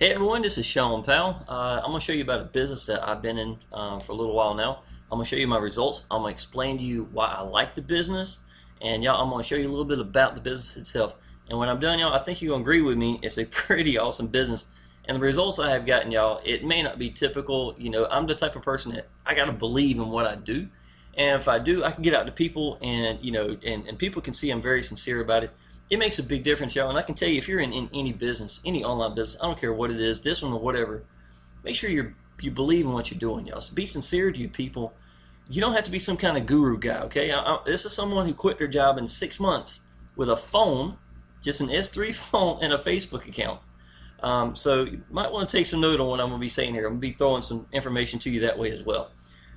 Hey everyone, this is Sean Powell. I'm going to show you about a business that I've been in for a little while now. I'm going to show you my results. I'm going to explain to you why I like the business, and y'all, I'm going to show you a little bit about the business itself. And when I'm done, y'all, I think you're going to agree with me. It's a pretty awesome business, and the results I have gotten, y'all, it may not be typical. I'm the type of person that I got to believe in what I do, and if I do, I can get out to people, and and people can see I'm very sincere about it. It makes a big difference, y'all. And I can tell you, if you're in any business, any online business, I don't care what it is, this one or whatever, make sure you believe in what you're doing, y'all. So be sincere to you people. You don't have to be some kind of guru guy, okay? This is someone who quit their job in 6 months with a phone, just an S3 phone and a Facebook account. So you might want to take some note on what I'm going to be saying here. I'm going to be throwing some information to you that way as well.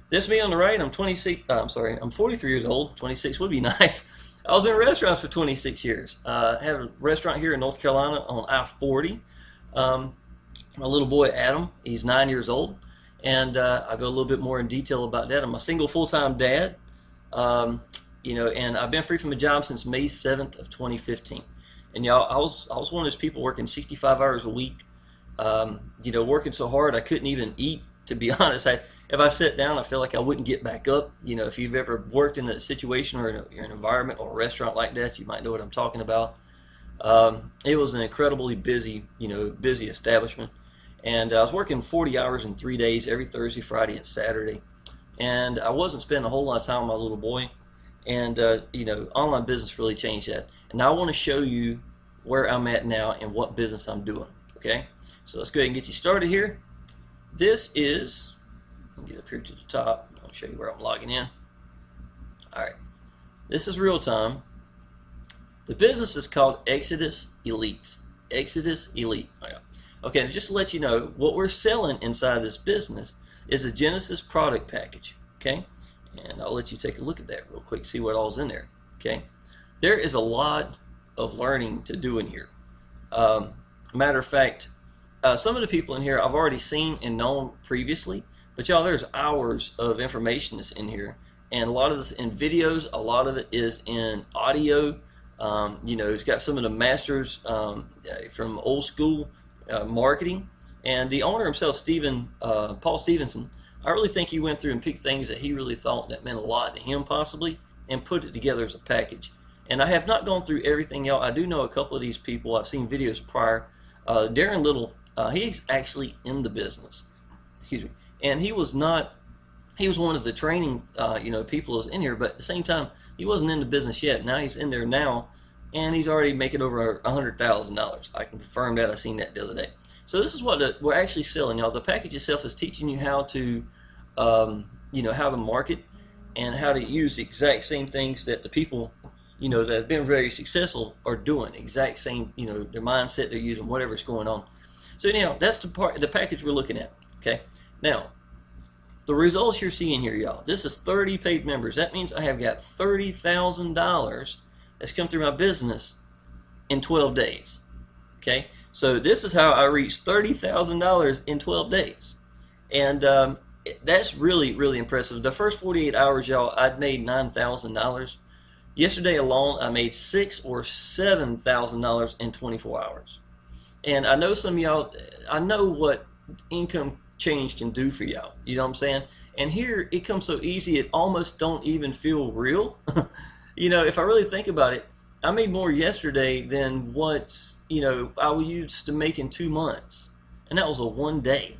This me on the right, I'm 26. I'm 43 years old. 26 would be nice. I was in restaurants for 26 years. I have a restaurant here in North Carolina on I-40. My little boy Adam, he's 9 years old, and I'll go a little bit more in detail about that. I'm a single full-time dad, and I've been free from a job since May 7th of 2015. And y'all, I was one of those people working 65 hours a week, working so hard I couldn't even eat. To be honest, if I sat down, I feel like I wouldn't get back up. If you've ever worked in a situation or in an environment or a restaurant like that, you might know what I'm talking about. It was an incredibly busy establishment, and I was working 40 hours in 3 days, every Thursday, Friday, and Saturday, and I wasn't spending a whole lot of time with my little boy. And online business really changed that. And now I want to show you where I'm at now and what business I'm doing. Okay, so let's go ahead and get you started here. This is, I'll get up here to the top, I'll show you where I'm logging in. Alright, this is real time. The business is called Exitus Elite. Exitus Elite. Okay, and just to let you know, what we're selling inside this business is a Genesis product package. Okay, and I'll let you take a look at that real quick, see what all's in there. Okay, there is a lot of learning to do in here. Matter of fact, some of the people in here I've already seen and known previously, but y'all, there's hours of information that's in here, and a lot of this in videos, a lot of it is in audio. It's got some of the masters from old school marketing, and the owner himself, Paul Stevenson. I really think he went through and picked things that he really thought that meant a lot to him possibly, and put it together as a package. And I have not gone through everything, y'all. I do know a couple of these people. I've seen videos prior. Darren Little. He's actually in the business, excuse me, and he was one of the training, people that's in here, but at the same time, he wasn't in the business yet. Now he's in there now, and he's already making over $100,000. I can confirm that. I seen that the other day. So this is what we're actually selling, y'all. The package itself is teaching you how to, how to market and how to use the exact same things that the people, that have been very successful are doing. Exact same, their mindset they're using, whatever's going on. So anyhow, that's the package we're looking at. Okay, now the results you're seeing here, y'all. This is 30 paid members. That means I have got $30,000 that's come through my business in 12 days. Okay, so this is how I reached $30,000 in 12 days, and that's really, really impressive. The first 48 hours, y'all, I'd made $9,000. Yesterday alone, I made $6,000 or $7,000 in 24 hours. And I know some of y'all, I know what income change can do for y'all. You know what I'm saying? And here it comes so easy, it almost don't even feel real. If I really think about it, I made more yesterday than what, I used to make in 2 months. And that was a one day.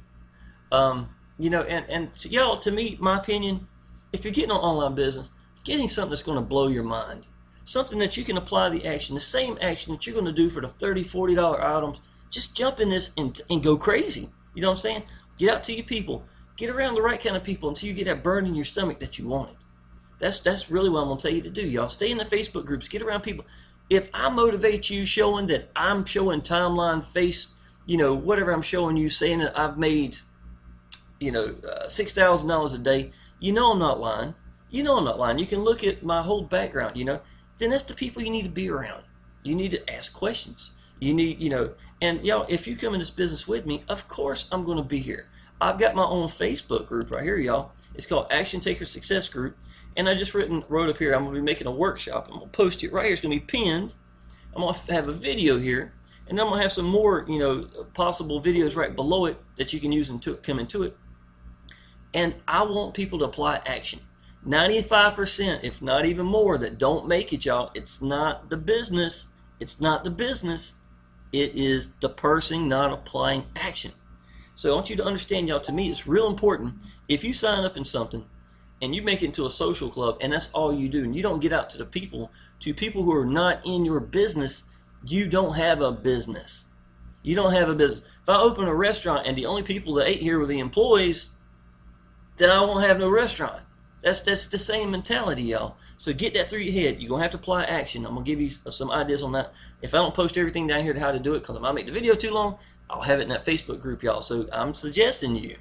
And y'all, to me, my opinion, if you're getting an online business, getting something that's going to blow your mind. Something that you can apply the same action that you're going to do for the $30, $40 items. Just jump in this and go crazy. You know what I'm saying? Get out to your people. Get around the right kind of people until you get that burn in your stomach that you wanted. That's really what I'm going to tell you to do, y'all. Stay in the Facebook groups. Get around people. If I motivate you showing that I'm showing timeline, whatever I'm showing you, saying that I've made, $6,000 a day, I'm not lying. I'm not lying. You can look at my whole background, then that's the people you need to be around. You need to ask questions. You need, and y'all, if you come in this business with me, of course I'm going to be here. I've got my own Facebook group right here, y'all. It's called Action Taker Success Group, and I just wrote up here, I'm going to be making a workshop. I'm going to post it right here. It's going to be pinned. I'm going to have a video here, And then I'm gonna have some more, possible videos right below it that you can use and come into it. And I want people to apply action. 95%, if not even more, that don't make it, y'all. It's not the business. It's not the business. It is the person not applying action. So I want you to understand, y'all, to me, it's real important. If you sign up in something and you make it into a social club and that's all you do, and you don't get out to people who are not in your business, you don't have a business. You don't have a business. If I open a restaurant and the only people that ate here were the employees, then I won't have no restaurant. That's the same mentality, y'all. So get that through your head. You're going to have to apply action. I'm going to give you some ideas on that. If I don't post everything down here to how to do it, because if I make the video too long, I'll have it in that Facebook group, y'all. So I'm suggesting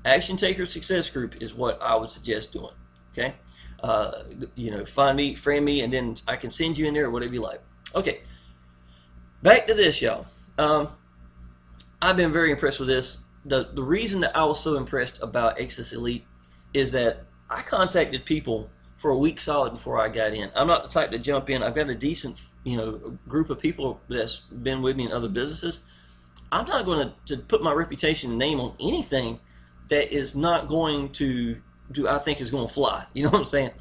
Action Taker Success Group is what I would suggest doing. Okay? Find me, friend me, and then I can send you in there, whatever you like. Okay. Back to this, y'all. I've been very impressed with this. The reason that I was so impressed about Exitus Elite is that I contacted people for a week solid before I got in. I'm not the type to jump in. I've got a decent, group of people that's been with me in other businesses. I'm not going to put my reputation and name on anything that is not going to I think is going to fly. You know what I'm saying?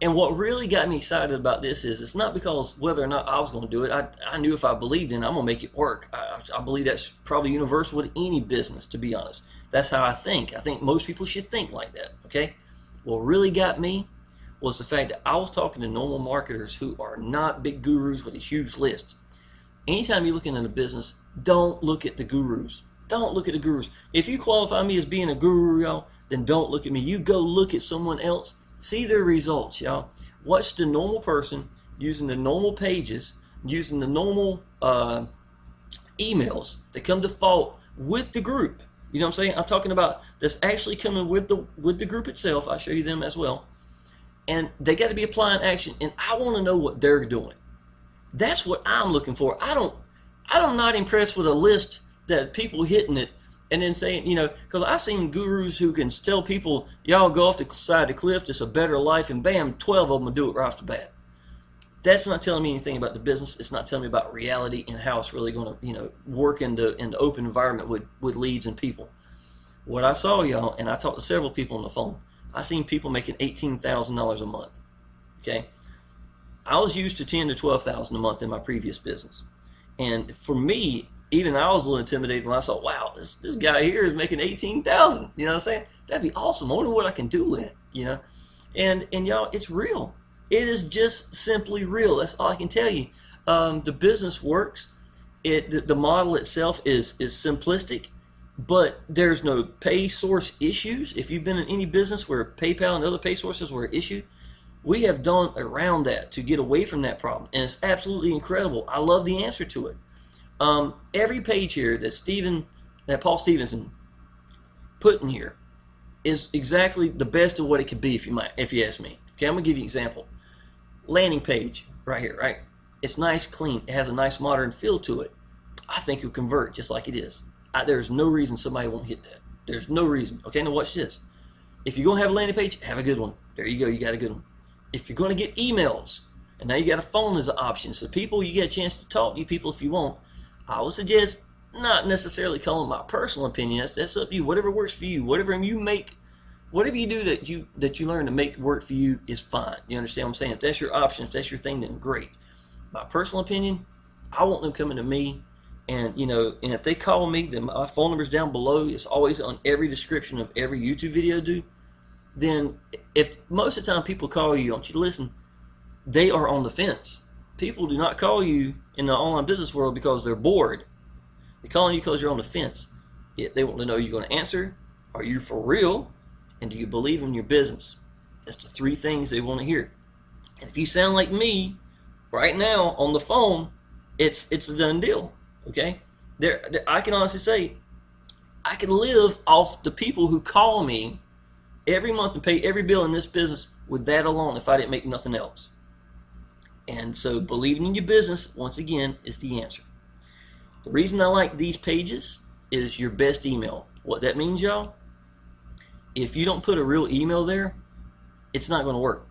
And what really got me excited about this is it's not because whether or not I was going to do it. I knew if I believed in it, I'm going to make it work. I believe that's probably universal with any business, to be honest. That's how I think. I think most people should think like that, okay? What really got me was the fact that I was talking to normal marketers who are not big gurus with a huge list. Anytime you're looking at a business, don't look at the gurus. Don't look at the gurus. If you qualify me as being a guru, y'all, then don't look at me. You go look at someone else. See their results, y'all. Watch the normal person using the normal pages, using the normal emails that come default with the group. You know what I'm saying? I'm talking about that's actually coming with the group itself. I'll show you them as well. And they got to be applying action, and I want to know what they're doing. That's what I'm looking for. I'm not impressed with a list that people hitting it and then saying, because I've seen gurus who can tell people, y'all go off the side of the cliff, it's a better life, and bam, 12 of them will do it right off the bat. That's not telling me anything about the business. It's not telling me about reality and how it's really going to, work in the open environment with leads and people. What I saw, y'all, and I talked to several people on the phone, I seen people making $18,000 a month. Okay, I was used to $10,000 to $12,000 a month in my previous business, and for me, even I was a little intimidated when I saw, wow, this guy here is making $18,000. You know what I'm saying? That'd be awesome. I wonder what I can do with it. And y'all, it's real. It is just simply real. That's all I can tell you. The business works. The model itself is simplistic, but there's no pay source issues. If you've been in any business where PayPal and other pay sources were issued, we have done around that to get away from that problem, and it's absolutely incredible. I love the answer to it. Every page here that Paul Stevenson put in here is exactly the best of what it could be, if you ask me. Okay, I'm gonna give you an example. Landing page right here, right? It's nice, clean. It has a nice modern feel to it. I think it'll convert just like it is. There's no reason somebody won't hit that. There's no reason. Okay, now watch this. If you're gonna have a landing page, have a good one. There you go. You got a good one. If you're gonna get emails, and now you got a phone as an option, so people, you get a chance to talk to you people if you want. I would suggest not necessarily calling my personal opinion. That's up to you. Whatever works for you. Whatever you do that you learn to make work for you is fine. You understand what I'm saying? If that's your option, if that's your thing, then great. My personal opinion, I want them coming to me, and and if they call me, then my phone number's down below. It's always on every description of every YouTube video I do. Then if most of the time people call you, I want you to listen. They are on the fence. People do not call you in the online business world because they're bored. They're calling you because you're on the fence. Yet they want to know you're going to answer. Are you for real? And do you believe in your business? That's the three things they want to hear. And if you sound like me right now on the phone, it's a done deal. Okay? I can honestly say I can live off the people who call me every month and pay every bill in this business with that alone if I didn't make nothing else. And so believing in your business, once again, is the answer. The reason I like these pages is your best email. What that means, y'all, if you don't put a real email there, it's not going to work.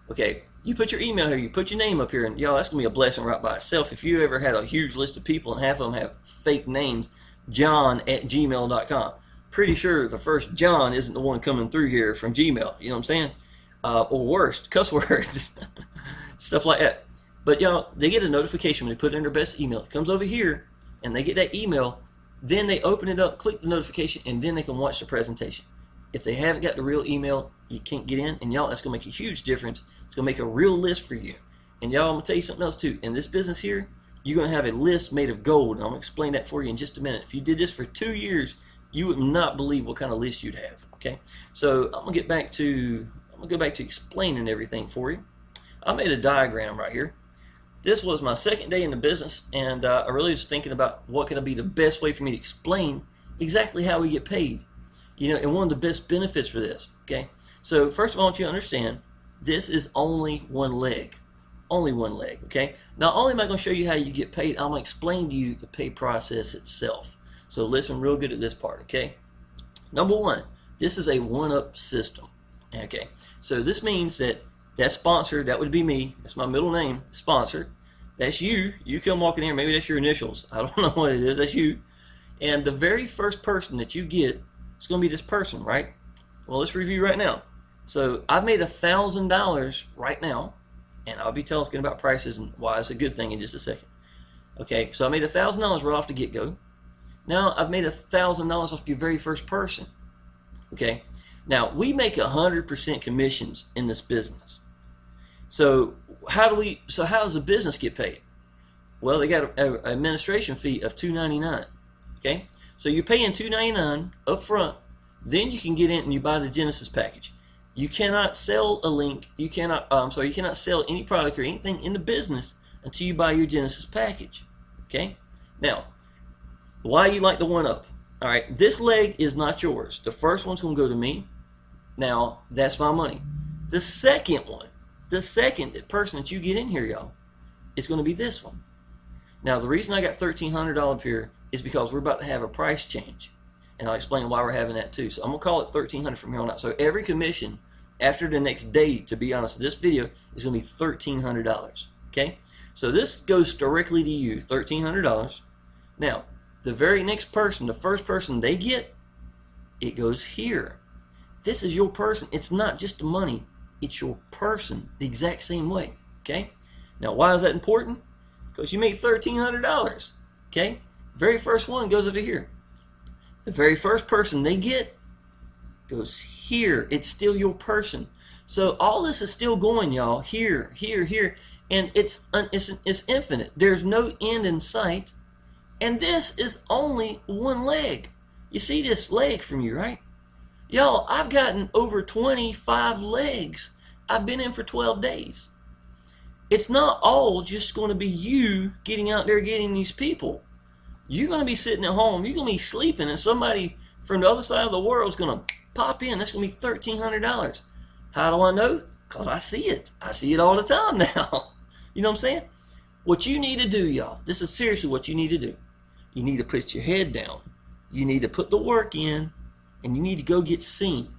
Okay, You put your email here, you put your name up here, and y'all, that's gonna be a blessing right by itself. If you ever had a huge list of people and half of them have fake names, john@gmail.com. Pretty sure the first John isn't the one coming through here from Gmail. You know what I'm saying? Or worse, cuss words, stuff like that. But y'all, they get a notification when they put in their best email. It comes over here, and they get that email. Then they open it up, click the notification, and then they can watch the presentation. If they haven't got the real email, you can't get in. And y'all, that's going to make a huge difference. It's going to make a real list for you. And y'all, I'm going to tell you something else too. In this business here, you're going to have a list made of gold. And I'm going to explain that for you in just a minute. If you did this for 2 years, you would not believe what kind of list you'd have. Okay, so I'm going to go back to explaining everything for you. I made a diagram right here. This was my second day in the business, and I really was thinking about what could be the best way for me to explain exactly how we get paid. You know, and one of the best benefits for this. Okay, so first of all, I want you to understand this is only one leg. Only one leg. Okay, not only am I going to show you how you get paid, I'm going to explain to you the pay process itself. So listen real good at this part. Okay, number one, this is a one-up system. Okay, so this means that sponsor, that would be me, that's my middle name, sponsor, that's you come walking in, maybe that's your initials, I don't know what it is, that's you, and the very first person that you get is going to be this person, right? Well, let's review right now. So I've made $1,000 right now, and I'll be talking about prices and why it's a good thing in just a second. Okay, so I made $1,000 right off the get-go. Now I've made $1,000 off your very first person. Okay, now we make 100% commissions in this business. So how does the business get paid? Well, they got an administration fee of $2.99. Okay, so you're paying $2.99 up front. Then you can get in and you buy the Genesis package. You cannot sell a link. You cannot sell any product or anything in the business until you buy your Genesis package. Okay, now why you like the one up? All right, this leg is not yours. The first one's going to go to me. Now that's my money. The second one. The second person that you get in here, y'all, is going to be this one. Now, the reason I got $1,300 up here is because we're about to have a price change. And I'll explain why we're having that too. So I'm going to call it $1,300 from here on out. So every commission after the next day, to be honest, this video is going to be $1,300. Okay? So this goes directly to you, $1,300. Now, the very next person, the first person they get, it goes here. This is your person. It's not just the money. It's your person the exact same way. Okay? Now, why is that important? Because you make $1,300. Okay? Very first one goes over here. The very first person they get goes here. It's still your person. So all this is still going, y'all. Here, here, here. And it's infinite. There's no end in sight. And this is only one leg. You see this leg from you, right? Y'all, I've gotten over 25 legs. I've been in for 12 days. It's not all just going to be you getting out there getting these people. You're going to be sitting at home. You're going to be sleeping, and somebody from the other side of the world is going to pop in. That's going to be $1,300. How do I know? Because I see it. I see it all the time now. You know what I'm saying? What you need to do, y'all, this is seriously what you need to do. You need to put your head down. You need to put the work in. And you need to go get seen.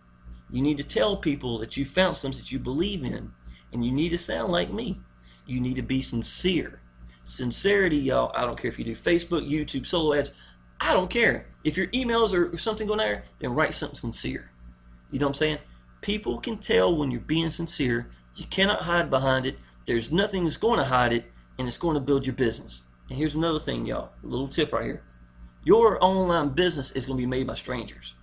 You need to tell people that you found something that you believe in. And you need to sound like me. You need to be sincere. Sincerity, y'all, I don't care if you do Facebook, YouTube, solo ads. I don't care. If your emails or something going there, then write something sincere. You know what I'm saying? People can tell when you're being sincere. You cannot hide behind it. There's nothing that's going to hide it. And it's going to build your business. And here's another thing, y'all. A little tip right here. Your online business is going to be made by strangers.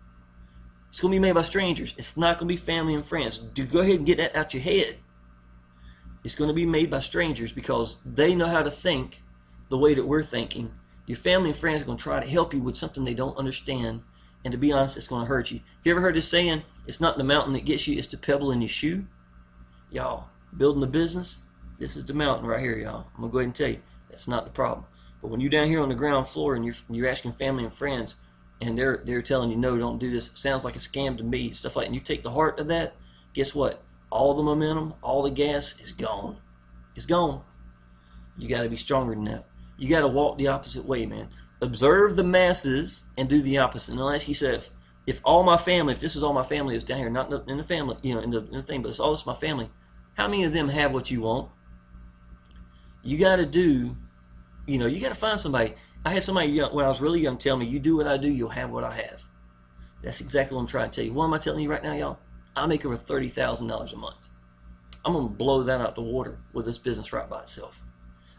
It's going to be made by strangers. It's not going to be family and friends. Go ahead and get that out your head. It's going to be made by strangers because they know how to think the way that we're thinking. Your family and friends are going to try to help you with something they don't understand. And to be honest, it's going to hurt you. Have you ever heard this saying, it's not the mountain that gets you, it's the pebble in your shoe? Y'all, building a business, this is the mountain right here, y'all. I'm going to go ahead and tell you, that's not the problem. But when you're down here on the ground floor and you're asking family and friends, and they're telling you, no, don't do this. It sounds like a scam to me, stuff like that. And you take the heart of that, guess what? All the momentum, all the gas is gone. It's gone. You got to be stronger than that. You got to walk the opposite way, man. Observe the masses and do the opposite. And I'll ask yourself, if all my family, if this is all my family is down here, not in the family, in the thing, but it's all this my family, How many of them have what you want? You got to do, you got to find somebody. I had somebody young, when I was really young tell me, you do what I do, you'll have what I have. That's exactly what I'm trying to tell you. What am I telling you right now, y'all? I make over $30,000 a month. I'm going to blow that out the water with this business right by itself.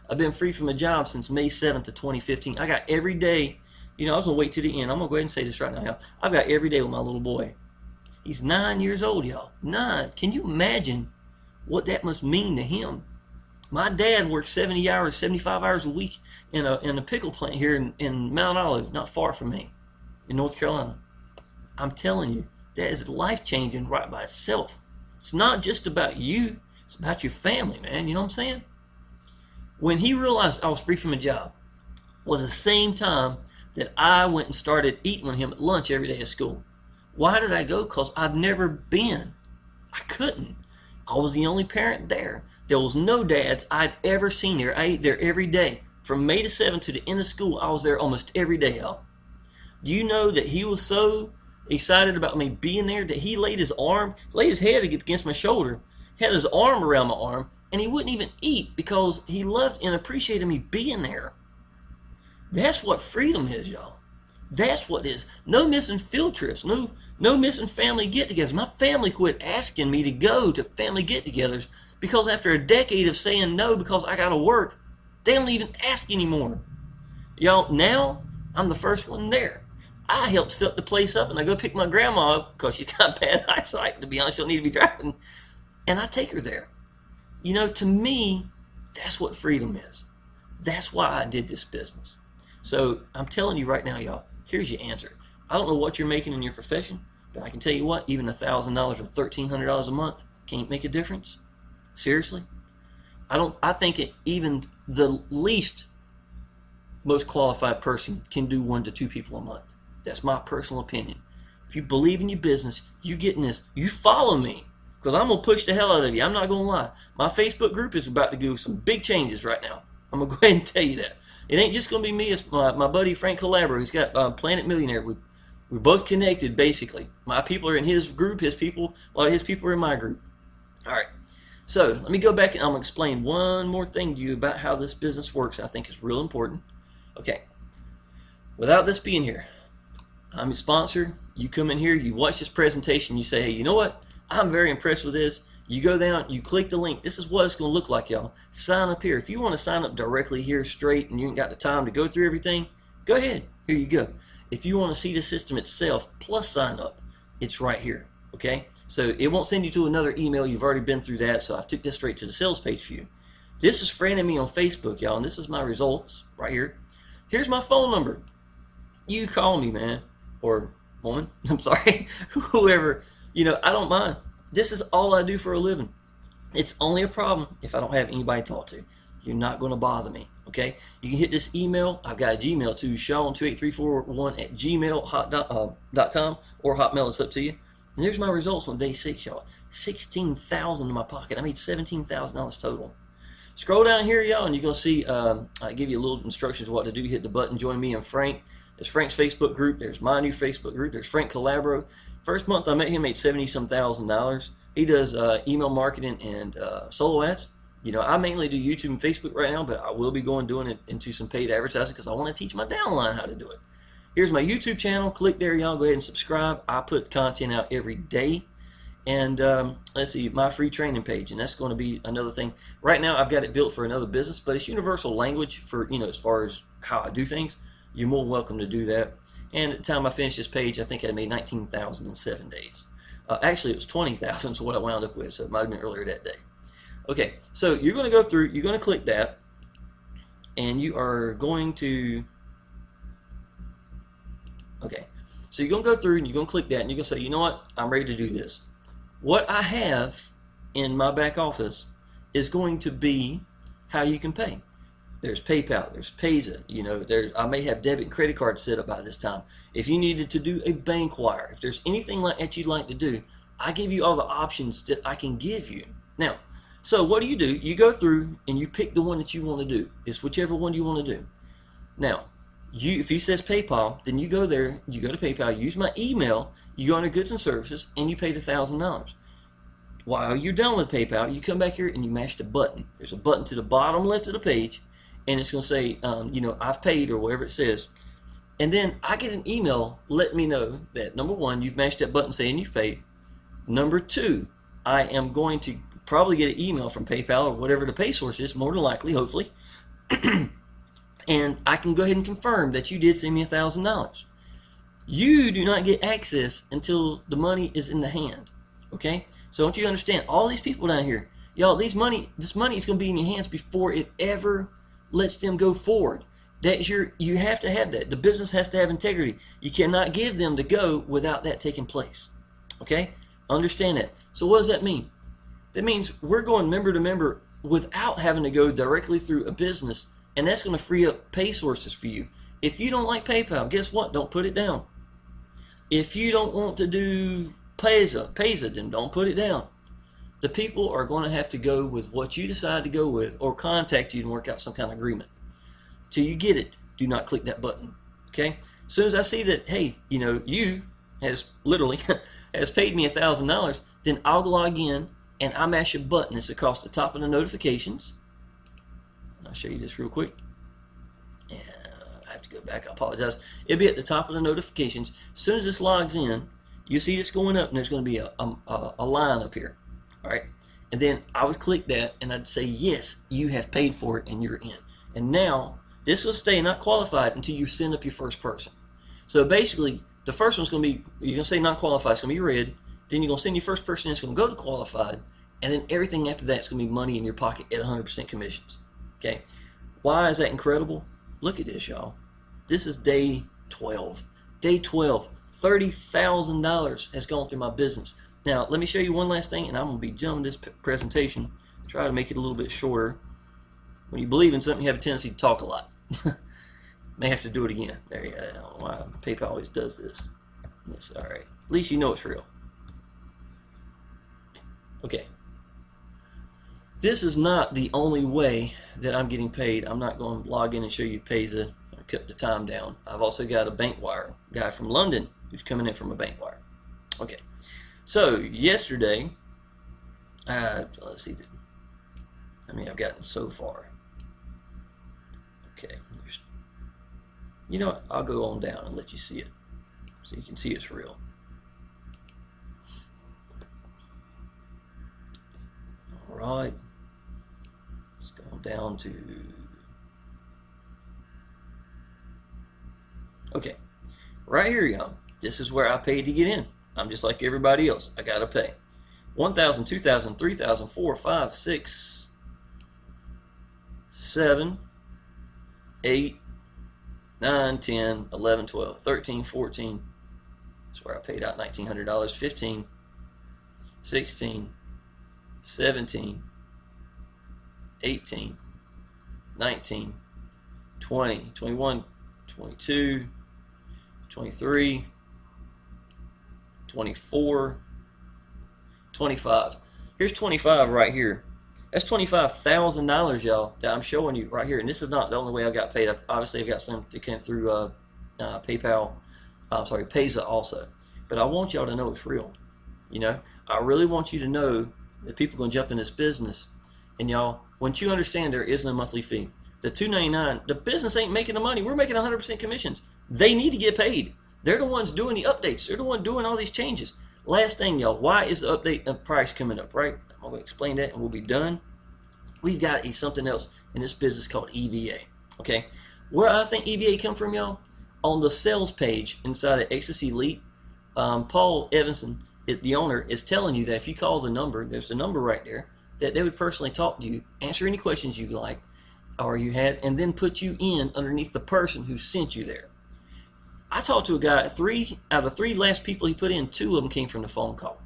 I've been free from a job since May 7th of 2015. I got every day, I was going to wait to the end. I'm going to go ahead and say this right now, y'all. I've got every day with my little boy. He's 9 years old, y'all. 9. Can you imagine what that must mean to him? My dad works 70 hours, 75 hours a week in a pickle plant here in Mount Olive, not far from me, in North Carolina. I'm telling you, that is life-changing right by itself. It's not just about you. It's about your family, man. You know what I'm saying? When he realized I was free from a job was the same time that I went and started eating with him at lunch every day at school. Why did I go? Because I've never been. I couldn't. I was the only parent there. There was no dads I'd ever seen there. I ate there every day. From May the 7th to the end of school, I was there almost every day, y'all. Do you know that he was so excited about me being there that he laid his head against my shoulder, had his arm around my arm, and he wouldn't even eat because he loved and appreciated me being there. That's what freedom is, y'all. That's what it is. No missing field trips. No missing family get-togethers. My family quit asking me to go to family get-togethers because after a decade of saying no because I got to work, they don't even ask anymore. Y'all, now I'm the first one there. I help set the place up, and I go pick my grandma up because she's got bad eyesight. To be honest, she'll need to be driving, and I take her there. To me, that's what freedom is. That's why I did this business. So I'm telling you right now, y'all, here's your answer. I don't know what you're making in your profession, but I can tell you what, even $1,000 or $1,300 a month can't make a difference. Seriously? I think even the least most qualified person can do 1 to 2 people a month. That's my personal opinion. If you believe in your business, you get in this, you follow me, because I'm going to push the hell out of you. I'm not going to lie. My Facebook group is about to do some big changes right now. I'm going to go ahead and tell you that. It ain't just going to be me. It's my buddy Frank Calabro, who's got Planet Millionaire. We're both connected, basically. My people are in his group. A lot of his people are in my group. All right. So let me go back and I'm going to explain one more thing to you about how this business works. I think it's real important. Okay. Without this being here, I'm a sponsor. You come in here, you watch this presentation, you say, hey, you know what? I'm very impressed with this. You go down, you click the link. This is what it's going to look like, y'all. Sign up here. If you want to sign up directly here straight and you ain't got the time to go through everything, go ahead. Here you go. If you want to see the system itself plus sign up, it's right here. Okay? So it won't send you to another email. You've already been through that. So I took this straight to the sales page for you. This is friending me on Facebook, y'all, and this is my results right here. Here's my phone number. You call me, man, or woman. I'm sorry, whoever. I don't mind. This is all I do for a living. It's only a problem if I don't have anybody to talk to. You're not going to bother me, okay? You can hit this email. I've got a Gmail too, Sean28341@gmail.com or Hotmail. It's up to you. And there's my results on day 6, y'all. $16,000 in my pocket. I made $17,000 total. Scroll down here, y'all, and you're going to see, I give you a little instructions of what to do. Hit the button, join me and Frank. There's Frank's Facebook group. There's my new Facebook group. There's Frank Calabro. First month I met him, made $70-some thousand. He does email marketing and solo ads. I mainly do YouTube and Facebook right now, but I will be doing it into some paid advertising because I want to teach my downline how to do it. Here's my YouTube channel. Click there, y'all. Go ahead and subscribe. I put content out every day. And let's see, my free training page, and that's going to be another thing. Right now, I've got it built for another business, but it's universal language for, as far as how I do things. You're more welcome to do that. And at the time I finished this page, I think I made $19,000 in 7 days. Actually, it was $20,000 is what I wound up with, so it might have been earlier that day. Okay, so you're going to go through, you're going to click that, and you are going to, okay, so you're going to go through and you're going to click that, and you're going to say, you know what, I'm ready to do this. What I have in my back office is going to be how you can pay. There's PayPal, there's Payza, I may have debit and credit cards set up by this time. If you needed to do a bank wire, if there's anything like that you'd like to do, I give you all the options that I can give you. Now, so what do? You go through and you pick the one that you want to do. It's whichever one you want to do. Now, if he says PayPal, then you go there, you go to PayPal, use my email, you go under goods and services, and you pay the $1,000. While you're done with PayPal, you come back here and you mash the button. There's a button to the bottom left of the page, and it's going to say, I've paid, or whatever it says. And then I get an email letting me know that, number one, you've mashed that button saying you've paid. Number two, I am going to probably get an email from PayPal or whatever the pay source is, more than likely, hopefully. And I can go ahead and confirm that you did send me $1,000. You do not get access until the money is in the hand. Okay? So don't you understand? All these people down here, y'all, this money is going to be in your hands before it ever lets them go forward. You have to have that. The business has to have integrity. You cannot give them the go without that taking place. Okay? Understand that. So what does that mean? That means we're going member to member without having to go directly through a business, and that's going to free up pay sources for you. If you don't like PayPal, guess what? Don't put it down. If you don't want to do Payza, then don't put it down. The people are going to have to go with what you decide to go with, or contact you and work out some kind of agreement. Till you get it, do not click that button. Okay? As soon as I see that, hey, you has literally has paid me $1,000, then I'll log in and I mash a button. It's across the top of the notifications. I'll show you this real quick. And I have to go back. I apologize. It'll be at the top of the notifications. As soon as this logs in, you see this going up, and there's going to be a line up here. All right, and then I would click that, and I'd say yes, you have paid for it, and you're in. And now this will stay not qualified until you send up your first person. So basically, the first one's going to be, you're going to say not qualified. It's going to be red. Then you're going to send your first person. It's going to go to qualified, and then everything after that is going to be money in your pocket at 100% commissions. Okay, why is that incredible? Look at this, y'all. This is day 12. Day 12. $30,000 has gone through my business. Now, let me show you one last thing, and I'm going to be jumping this presentation. Try to make it a little bit shorter. When you believe in something, you have a tendency to talk a lot. May have to do it again. There you go. I don't know why PayPal always does this. Yes, all right. At least you know it's real. Okay. This is not the only way that I'm getting paid. I'm not going to log in and show you Payza or cut the time down. I've also got a bank wire guy from London who's coming in from a bank wire. Okay. So yesterday, let's see how many I've gotten so far. Okay. You know what? I'll go on down and let you see it, so you can see it's real. All right. Let's go down to. Okay. Right here, y'all. This is where I paid to get in. I'm just like everybody else. I gotta pay. 1,000, 2,000, 3,000, 4, 5, 6, 7, 8, 9, 10, 11, 12, 13, 14. That's where I paid out $1,900. 15, 16, 17, 18, 19, 20, 21, 22, 23, 24, 25. Here's 25 right here. That's $25,000, y'all, that I'm showing you right here. And this is not the only way I got paid. Obviously, I've got some that came through PayPal, Payza also. But I want y'all to know it's real. I really want you to know that people are going to jump in this business. And y'all, once you understand there is no monthly fee, the $2.99, the business ain't making the money. We're making 100% commissions. They need to get paid. They're the ones doing the updates. They're the ones doing all these changes. Last thing, y'all, why is the update of price coming up, right? I'm going to explain that and we'll be done. We've got something else in this business called EVA, okay? Where I think EVA come from, y'all, on the sales page inside of Exitus Elite, Paul Evanson, the owner, is telling you that if you call the number, there's a number right there, that they would personally talk to you, answer any questions you like or you had, and then put you in underneath the person who sent you there. I talked to a guy, 3 out of 3 last people he put in, 2 of them came from the phone call.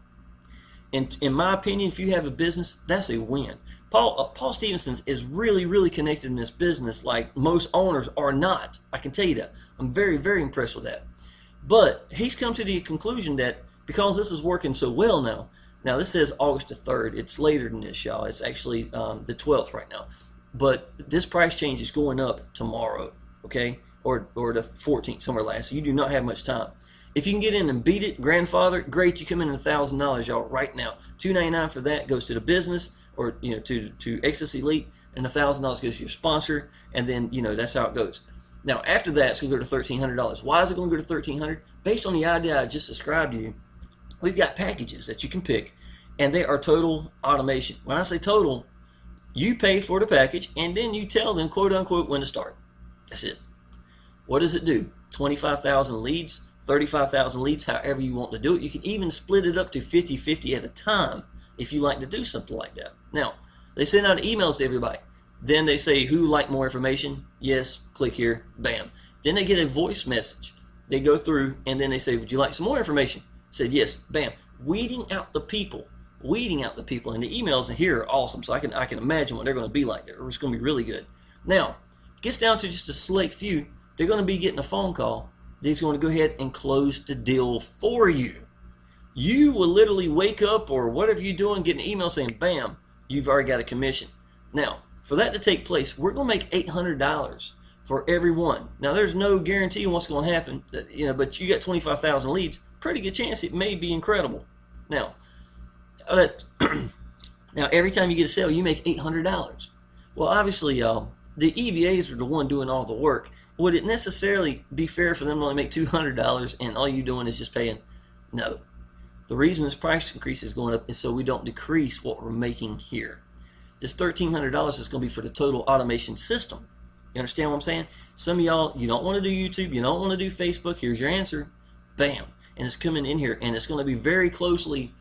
And in my opinion, if you have a business, that's a win. Paul Stevenson is really, really connected in this business like most owners are not. I can tell you that. I'm very, very impressed with that. But he's come to the conclusion that because this is working so well now this says August the 3rd. It's later than this, y'all. It's actually the 12th right now. But this price change is going up tomorrow, okay? Or the 14th, somewhere last. So you do not have much time. If you can get in and beat it, grandfather, great. You come in at $1,000, y'all, right now. $299 for that goes to the business, or to Exitus Elite, and $1,000 goes to your sponsor, and then that's how it goes. Now after that, it's going to go to $1,300. Why is it going to go to $1,300? Based on the idea I just described to you, we've got packages that you can pick, and they are total automation. When I say total, you pay for the package, and then you tell them, quote unquote, when to start. That's it. What does it do? 25,000 leads, 35,000 leads, however you want to do it. You can even split it up to 50-50 at a time if you like to do something like that. Now, they send out emails to everybody. Then they say, who like more information? Yes, click here, bam. Then they get a voice message. They go through, and then they say, would you like some more information? Said yes, bam. Weeding out the people. And the emails here are awesome, so I can imagine what they're going to be like. It's going to be really good. Now, it gets down to just a select few. They're going to be getting a phone call. They're going to go ahead and close the deal for you. You will literally wake up or whatever you're doing, get an email saying, bam, you've already got a commission. Now, for that to take place, we're going to make $800 for every one. Now, there's no guarantee on what's going to happen, but you got 25,000 leads. Pretty good chance it may be incredible. Now, every time you get a sale, you make $800. Well, obviously, y'all, the EVAs are the one doing all the work. Would it necessarily be fair for them to only make $200 and all you're doing is just paying? No. The reason this price increase is going up is so we don't decrease what we're making here. This $1,300 is going to be for the total automation system. You understand what I'm saying? Some of y'all, you don't want to do YouTube, you don't want to do Facebook. Here's your answer. Bam. And it's coming in here, and it's going to be very closely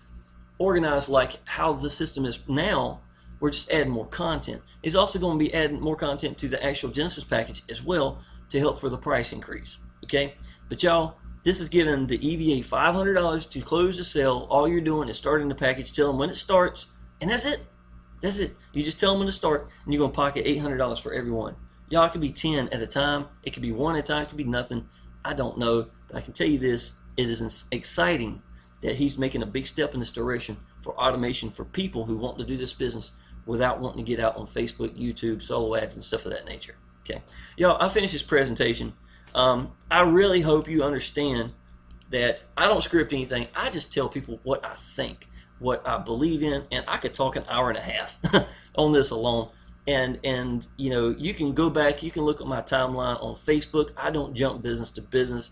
organized like how the system is now. We're just adding more content. It's also going to be adding more content to the actual Genesis package as well to help for the price increase. Okay? But y'all, this is giving the EVA $500 to close the sale. All you're doing is starting the package, tell them when it starts, and that's it. That's it. You just tell them when to start, and you're going to pocket $800 for every one. Y'all, it could be 10 at a time. It could be one at a time. It could be nothing. I don't know. But I can tell you this. It is exciting that he's making a big step in this direction for automation for people who want to do this business without wanting to get out on Facebook, YouTube, solo ads, and stuff of that nature. Okay. Y'all, I finished this presentation. I really hope you understand that I don't script anything. I just tell people what I think, what I believe in, and I could talk an hour and a half on this alone. And you can go back, you can look at my timeline on Facebook. I don't jump business to business.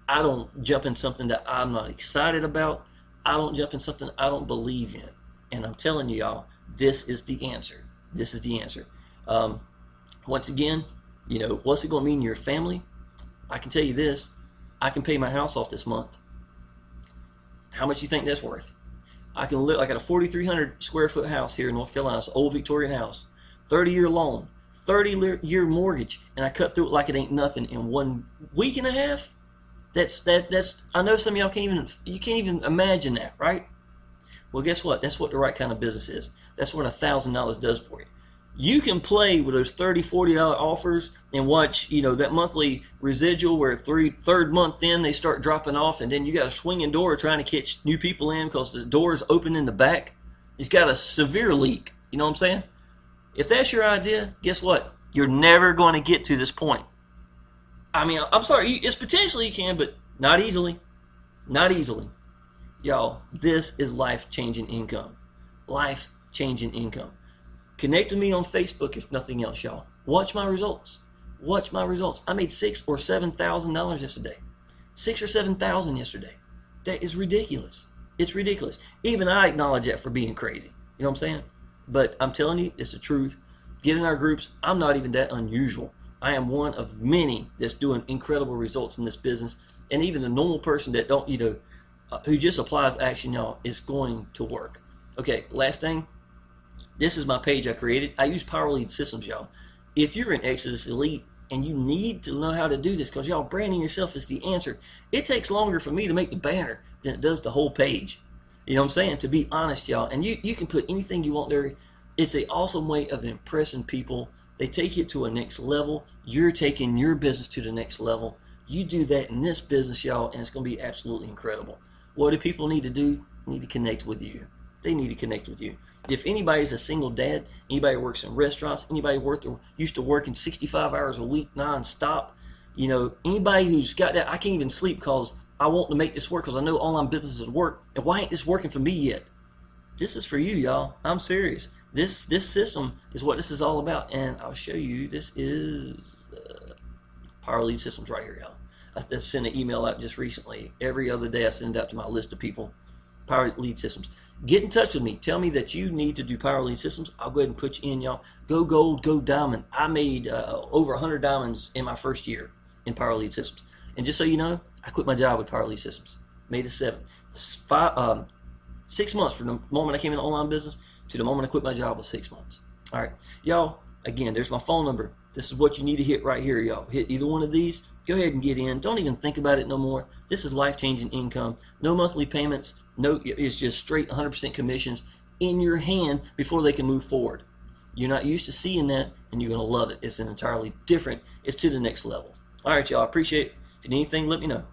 I don't jump in something that I'm not excited about. I don't jump in something I don't believe in. And I'm telling you, y'all, this is the answer. This is the answer. Once again, what's it going to mean to your family? I can tell you this. I can pay my house off this month. How much do you think that's worth? I got a 4,300 square foot house here in North Carolina. It's an old Victorian house. 30-year loan, 30-year mortgage, and I cut through it like it ain't nothing in 1 week and a half. That's I know some of y'all can't even imagine that, right? Well, guess what? That's what the right kind of business is. That's what $1,000 does for you. You can play with those $30, $40 offers and watch, that monthly residual where third month in they start dropping off, and then you got a swinging door trying to catch new people in because the door is open in the back. It's got a severe leak. You know what I'm saying? If that's your idea, guess what? You're never going to get to this point. I mean, I'm sorry, it's potentially you can, but not easily. Not easily. Y'all, this is life-changing income. Life-changing income. Connect with me on Facebook if nothing else, y'all. Watch my results. Watch my results. I made $6,000 or $7,000 yesterday. $6,000 or $7,000 yesterday. That is ridiculous. It's ridiculous. Even I acknowledge that for being crazy. You know what I'm saying? But I'm telling you, it's the truth. Get in our groups. I'm not even that unusual. I am one of many that's doing incredible results in this business. And even the normal person that don't, who just applies action, y'all, is going to work. Okay, last thing. This is my page I created. I use Power Lead Systems, y'all. If you're an Exitus Elite and you need to know how to do this because y'all branding yourself is the answer, it takes longer for me to make the banner than it does the whole page. You know what I'm saying? To be honest, y'all. And you can put anything you want there. It's an awesome way of impressing people. They take it to a next level. You're taking your business to the next level. You do that in this business, y'all, and it's going to be absolutely incredible. What do people need to do? They need to connect with you. They need to connect with you. If anybody's a single dad, anybody who works in restaurants, anybody used to working 65 hours a week nonstop, anybody who's got that, I can't even sleep because I want to make this work because I know online businesses work. And why ain't this working for me yet? This is for you, y'all. I'm serious. This system is what this is all about, and I'll show you. This is Power Lead Systems right here, y'all. I sent an email out just recently. Every other day I send it out to my list of people. Power Lead Systems. Get in touch with me. Tell me that you need to do Power Lead Systems. I'll go ahead and put you in, y'all. Go gold, go diamond. I made over 100 diamonds in my first year in Power Lead Systems. And just so you know, I quit my job with Power Lead Systems. May the 7th. 6 months from the moment I came in the online business to the moment I quit my job was 6 months. All right, y'all, again, there's my phone number. This is what you need to hit right here, y'all. Hit either one of these. Go ahead and get in. Don't even think about it no more. This is life-changing income. No monthly payments. No, it's just straight 100% commissions in your hand before they can move forward. You're not used to seeing that, and you're going to love it. It's an entirely different. It's to the next level. All right, y'all. I appreciate it. If you need anything, let me know.